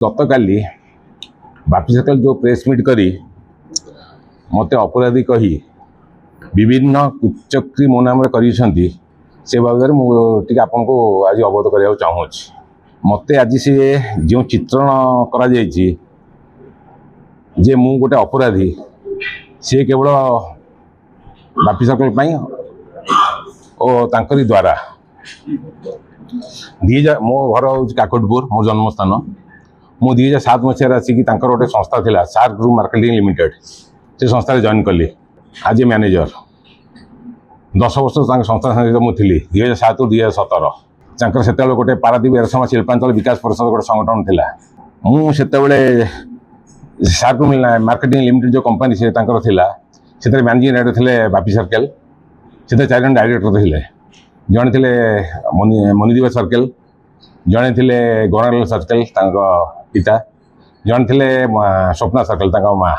गतकाली Bapi circle जो press meet करी मत अपराधी कही विभिन्न कुचक्री मो नाम से बाबद मुझे आपको आज अवगत करने चाहूँ। मत आज सी जो चित्रण जे मु गोटे अपराधी सी केवल बापी सर्कल और तांकरी द्वारा मो घर हूँ काकटपुर मो जन्मस्थान। मु 2007 मसीह आसिक गोटे संस्था थिला सार्क ग्रुप मार्केटिंग लिमिटेड से संस्था जॉइन कली आज मैनेजर 10 वर्ष संस्था सहित मुझे 2007 ରୁ 2017 से गोटे पारादीप एरसमा शिल्पांचल विकास परिषद गोटे संगठन थिला। मुझे सार्क ग्रुप मार्केटिंग लिमिटेड जो कंपनी से थिला से मैनेजिंग डायरेक्टर थे बापी सर्कल से 4 जन डायरेक्टर थे। जड़े थे मनीदेव सर्कल, जड़े थे गौरालाल सर्कल पिता, जड़े थे स्वप्ना सर्कल माँ,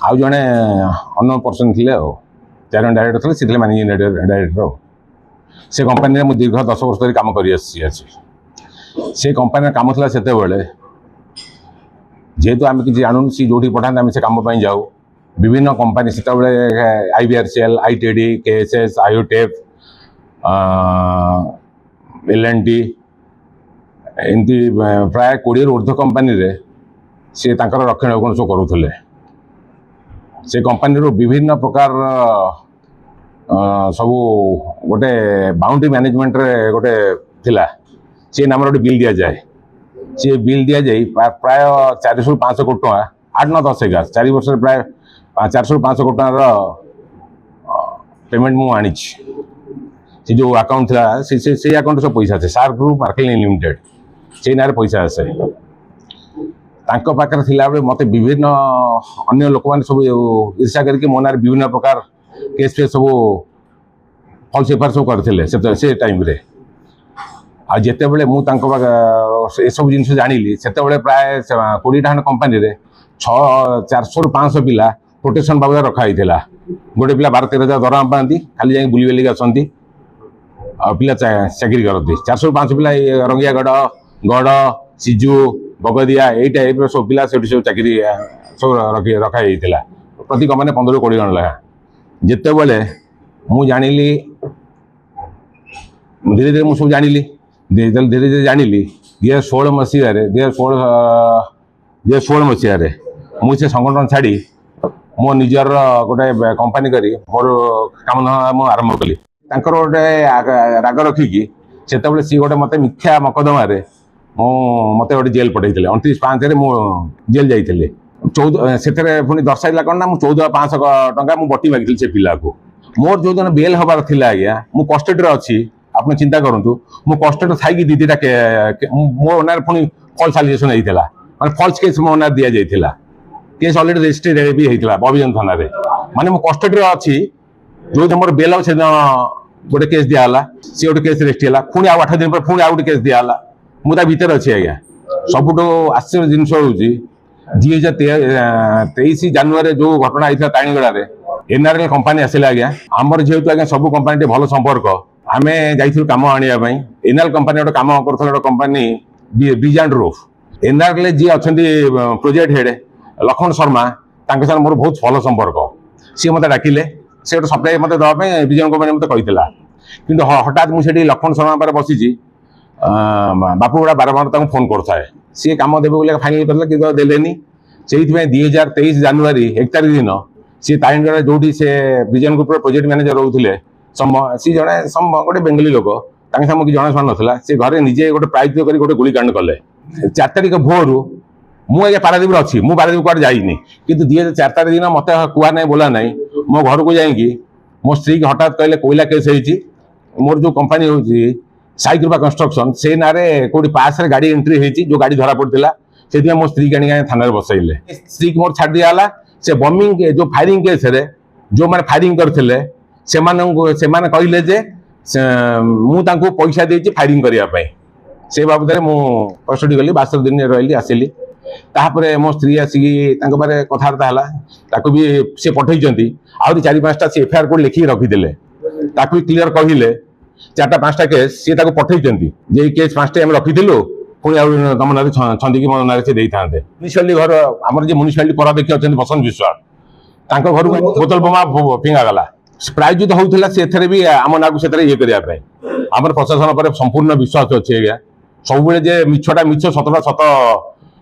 आउ जड़े अन पर्सन थे 4 जन डायरेक्टर थे से मैनेजिंग डायरेक्टर। से कंपनी में दीर्घ 10 वर्ष धरी काम कर से कंपनी काम था से जेहेतु आम कि जानून सी जो पठाते आम से कम जाऊ विभिन्न कंपनी से IBRCL, ITD, KSS, IOTF, L&T एमती प्राय 20 ऊर्ध्व कंपनी रे से रक्षणाबेक्षण सब करुले। से कंपनी विभिन्न प्रकार सबू गोटे बाउंड्री मैनेजमेंट रे गोटे थिला से नाम गोटे बिल दि जाए। से बिल दि जाए प्राय 400 ରୁ 500 कोटी टका 8 9 10 11 4 वर्ष प्राय 400 ରୁ 500 कोटी टका पेमेंट मु आनी से जो अकाउंट था से अकाउंट सब पैसा आसे सार्क ग्रुप मार्केटिंग लिमिटेड से ना पैसा आसे पाखे थिला मत विभिन्न अन्य लोक मैंने सब ईर्षा करके मो ना विभिन्न प्रकार केस फेस सब फल्स एफआईआर सब करते से टाइम रे। आ जिते बड़े मुझे सब जिन जानी से प्राय 20 खंड कंपनी 400 ରୁ 500 पिला प्रोटेक्शन बाबद रखाई गोटे पिला 12-13 हजार दरमा पाती खाली जाए बुली बेलिक आसती पिला चाकरी करती। 400 ରୁ 500 पिला रंगियागढ़ गढ़ सिजु बगदिया यही टाइप सब पिला से सब चाकरी सब रखाई प्रति कंपनी 15 ରୁ 20 जन लगा। जिते बड़े मु जानिली धीरे धीरे मुझे जानिली धीरे धीरे जानिली 2016 मसीह 2016 मसीह मुझे संगठन छाड़ी मो निजर गोटे कंपनी करी मोर काम धंदा आरंभ कली। गोटे राग रखिकी से सी गोटे मत मिथ्या मकदमा मत गोटे जेल पठे 29/5 मु जेल जाइए। 14 से पुणी दर्शाइला कौन ना 14,500 टंका मु बटी मागिली से पिला को। मोर जो दिन बेल हबार थिला आज्ञा मु कस्टडी अच्छी आपने चिंता करूँ मु कस्टडी थी दीदीटा मो ना पुणी फल्स आलिगेसन होता माने फल्स केस मो ना दि जाइए। केस अलरेडी रेजिस्ट्रेड भी होता बबीजन थाना माने मु कस्टडी अच्छी जो दिन मोर बेल से गोटे केस दिहला सी गोटे केस रेजिस्ट्री है पुणी 8 दिन पर पुणी गोटे केस दिहला मुझे भीतर अच्छी आज्ञा। सबुठू आश्चर्य जिनस हूँ 2023 जानुआरी जो घटना होता ताणीगड़ा NRL कंपनी आसला आज्ञा आमर जेहेतु आज्ञा सब कंपनी भल संपर्क आम जाइलु कम आने NRL कंपनी गोटे कम कर company bridge and roof NRL जी अच्छा प्रोजेक्ट हेड लक्ष्मण शर्मा साथ मोर बहुत भल संपर्क सी मत डाकिले से गोटे सप्लाई मत देवाई विजय कंपनी मत कही कि हठात मुझे लक्ष्मण शर्मा पर बसी बापू गुड़ा बारंबार फोन करता सी कम देवे बोले फाइनाल करला कि देलेनी से 2023 जानुआरी 1 तारिख दिन सी ताणीगढ़ जो से विजन ग्रुप प्रोजेक्ट मैनेजर रोते सी जड़े गोटे बेंगली लोक मुझे जनाशुना नाला सी घरे निजे गोटे प्रायत्व कर गोटे गुलिकांड कले 4 तारिख भोर मुझे पारादीप अच्छी मु पारादीप कड़े जाइनी कि 2004 तारिख दिन मत कुआ ना बोला ना मो घर को जाकि मो स्त्री की हठात कहले कोयला केस होती मोर जो कंपनी होती साई कृपा कंस्ट्रक्शन से ना कौटी पास रे गाड़ी एंट्री होती जो गाड़ी धरा पड़ा से मो स्त्री की थाना बसैले स्त्री की मोर छाड़ दिया से बमिंग जो फायरिंग केस रे जो मैंने फायरिंग करते से कहले जे मुझे पैसा देती फायरिंग करने से बाबद मु कस्टडी गली 72 दिन रही आसिली। तापर मो स्त्री आसिकी कथबार्ता है भी सी पठे आहरी 4-5टा सी एफआईआर कोड लिखिक रखीदे क्लीयर कहले 4टा 5टा केस सी पठे जे केस 5टा आम रखी ପୁଣି ଆଉ ତମ ନାଁରେ ଛନ୍ଦିକି ମୋ ନାଁରେ ସେ ଦେଇଥାନ୍ତେ। ମ୍ୟୁନିସିପାଲିଟି ଘର ଆମର ଯେ ମ୍ୟୁନିସିପାଲିଟି ପରାଧ୍ୟକ୍ଷ ଅଛନ୍ତି ବସନ୍ତ ବିଶ୍ୱାଳ, ତାଙ୍କ ଘରକୁ ବୋତଲ ବୋମା ଫିଙ୍ଗାଗଲା। ପ୍ରାୟୋଜିତ ହଉଥିଲା ସେଥିରେ ବି ଆମ ନାଁକୁ ସେଥିରେ ଇଏ କରିବା ପାଇଁ। ଆମର ପ୍ରଶାସନ ପରେ ସମ୍ପୂର୍ଣ୍ଣ ବିଶ୍ୱାସ ଅଛି ଆଜ୍ଞା। ସବୁବେଳେ ଯେ ମିଛଟା ମିଛ, ସତଟା ସତ,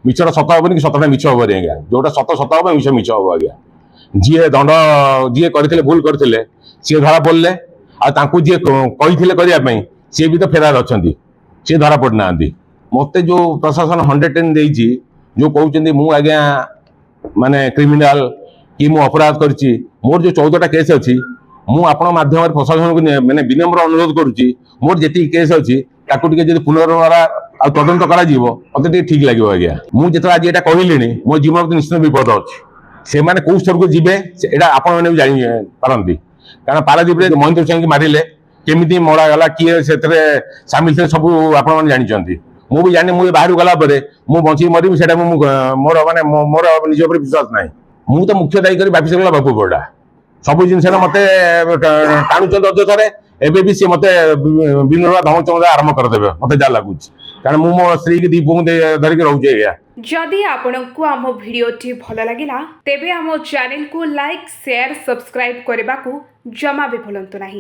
ମିଛଟା ସତ ହବନି କି ସତଟା ମିଛ ହବନି ଆଜ୍ଞା। ଯୋଉଟା ସତ ସତ ହବ, ମିଛ ମିଛ ହବ ଆଜ୍ଞା। ଯିଏ କରିଥିଲେ, ଭୁଲ କରିଥିଲେ, ସିଏ ଧରା ପଡ଼ିଲେ। ଆଉ ତାଙ୍କୁ ଯିଏ କହିଥିଲେ କରିବା ପାଇଁ, ସିଏ ବି ତ ଫେରାର ଅଛନ୍ତି, ସିଏ ଧରା ପଡ଼ିନାହାନ୍ତି। ମତେ ଯୋଉ ପ୍ରଶାସନ 110 ଦେଇଛି, ଯୋଉ କହୁଛନ୍ତି ମୁଁ ଆଜ୍ଞା ମାନେ କ୍ରିମିନାଲ କି ମୁଁ ଅପରାଧ କରିଛି, ମୋର ଯୋଉ 14ଟା କେସ୍ ଅଛି, ମୁଁ ଆପଣଙ୍କ ମାଧ୍ୟମରେ ପ୍ରଶାସନକୁ ମାନେ ବିନମ୍ର ଅନୁରୋଧ କରୁଛି, ମୋର ଯେତିକି କେସ୍ ଅଛି ତାକୁ ଟିକେ ଯଦି ପୁନର୍ବାର ଆଉ ତଦନ୍ତ କରାଯିବ, ମତେ ଟିକେ ଠିକ ଲାଗିବ ଆଜ୍ଞା। ମୁଁ ଯେତେବେଳେ ଆଜି ଏଇଟା କହିଲିଣି, ମୋ ଜୀବନ ନିଶ୍ଚିତ ବିପଦ ଅଛି। ସେମାନେ କୋଉ ସ୍ତରକୁ ଯିବେ ଏଇଟା ଆପଣମାନେ ବି ଜାଣି ପାରନ୍ତି। କାରଣ ପାରାଦୀପରେ ମହେନ୍ଦ୍ର ସିଂହଙ୍କୁ ମାରିଲେ କେମିତି ମରାଗଲା, କିଏ ସେଥିରେ ସାମିଲ ଥିଲେ, ସବୁ ଆପଣମାନେ ଜାଣିଛନ୍ତି। ମୁଁ ବି ଜାଣିନି, ମୁଁ ବାହାରକୁ ଗଲା ପରେ ମୁଁ ବଞ୍ଚିକି ମରିବି ସେଇଟା ମୋର ନିଜ ଉପରେ ବିଶ୍ୱାସ ନାହିଁ। ମୁଁ ତ ମୁଖ୍ୟ ଦାୟୀ କରି ବାପି ଗଲା ବାପୁ ପଡା ସବୁ ଜିନିଷରେ ମତେ ଟାଣୁଛନ୍ତି ଅଯଥାରେ। ଏବେ ବି ସିଏ ମତେ ବିଭିନ୍ନ ଧମକ ଆରମ୍ଭ କରିଦେବେ ମତେ ଯାହା ଲାଗୁଛି, କାରଣ ମୁଁ ମୋ ସ୍ତ୍ରୀ କି 2 ପୁଅଙ୍କୁ ଧରିକି ରହୁଛି ଆଜ୍ଞା। जदि आपंक आम भिडी भल लगा तेब आम चैनल को लाइक शेयर सब्सक्राइब करने को जमा भी भूलु ना।